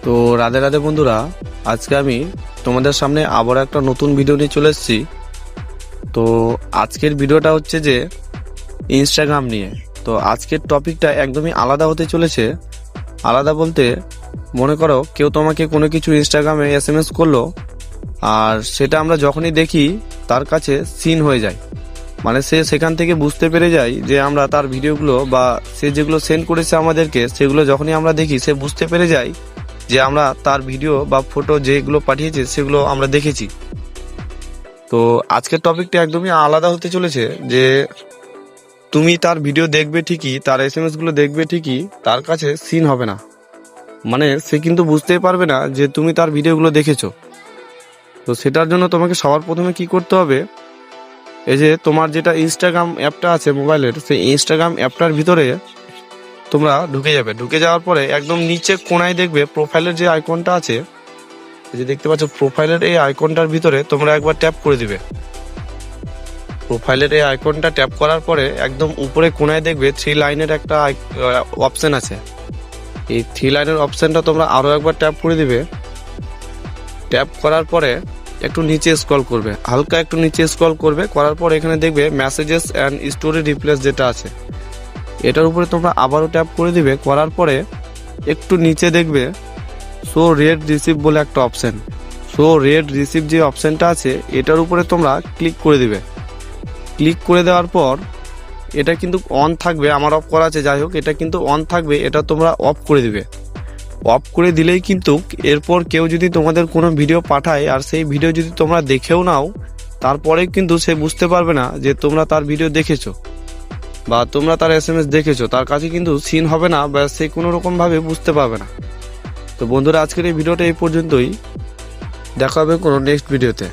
তো রাধে রাধে বন্ধুরা, আজকে আমি তোমাদের সামনে আবার একটা নতুন ভিডিও নিয়ে চলে এসেছি। তো আজকের ভিডিওটা হচ্ছে যে ইনস্টাগ্রাম নিয়ে। তো আজকের টপিকটা একদমই আলাদা হতে চলেছে। আলাদা বলতে মনে করো কেউ তোমাকে কোনো কিছু ইনস্টাগ্রামে এসএমএস করলো, আর সেটা আমরা যখনই দেখি তার কাছে সিন হয়ে যায়। মানে সে সেখান থেকে বুঝতে পেরে যায় যে আমরা তার ভিডিওগুলো বা সে যেগুলো সেন্ড করেছে আমাদেরকে, সেগুলো যখনই আমরা দেখি সে বুঝতে পেরে যায় যে আমরা তার ভিডিও বা ফটো যেগুলো পাঠিয়েছে সেগুলো আমরা দেখেছি। তো আজকের টপিকটা একদমই আলাদা হতে চলেছে যে তুমি তার ভিডিও দেখবে ঠিকই, তার এসএমএস গুলো দেখবে ঠিকই, তার কাছে সিন হবে না। মানে সে কিন্তু বুঝতেই পারবে না যে তুমি তার ভিডিওগুলো দেখেছো। তো সেটার জন্য তোমাকে সবার প্রথমে কি করতে হবে, এই যে তোমার যেটা ইনস্টাগ্রাম অ্যাপটা আছে মোবাইলের, সেই ইনস্টাগ্রাম অ্যাপটার ভিতরে তোমরা ঢুকে যাবে। ঢুকে যাওয়ার পরে একদম নিচে কোনায় দেখবে প্রোফাইলের যে আইকনটা আছে, এই যে দেখতে পাচ্ছ প্রোফাইলের এই আইকনটার ভিতরে তোমরা একবার ট্যাপ করে দিবে। প্রোফাইলের এই আইকনটা ট্যাপ করার পরে একদম উপরে কোনায় দেখবে 3 লাইনের একটা অপশন আছে। এই 3 লাইনের অপশনটা তোমরা আরও একবার ট্যাপ করে দিবে। ট্যাপ করার পরে একটু নিচে স্ক্রল করবে, হালকা একটু নিচে স্ক্রল করবে। করার পর এখানে দেখবে মেসেজেস অ্যান্ড স্টোরি রিপ্লেস যেটা আছে, এটার উপরে তোমরা আবারও ট্যাপ করে দিবে। করার পরে একটু নিচে দেখবে শো রেড রিসিভ বলে একটা অপশন। শো রেড রিসিভ যে অপশনটা আছে, এটার উপরে তোমরা ক্লিক করে দিবে। ক্লিক করে দেওয়ার পর এটা কিন্তু অন থাকবে, আমার অফ করা আছে, যাই হোক এটা কিন্তু অন থাকবে, এটা তোমরা অফ করে দিবে। অফ করে দিলেই কিন্তু এরপর কেউ যদি তোমাদের কোনো ভিডিও পাঠায় আর সেই ভিডিও যদি তোমরা দেখেও নাও, তারপরে কিন্তু সে বুঝতে পারবে না যে তোমরা তার ভিডিও দেখেছো বা তোমরা তার এসএমএস দেখেছো। তার কাছে কিন্তু সিন হবে না বা সে কোনো রকমভাবে বুঝতে পারবে না। তো বন্ধুরা, আজকের এই ভিডিওটা এই পর্যন্তই। দেখা হবে কোনো নেক্সট ভিডিওতে।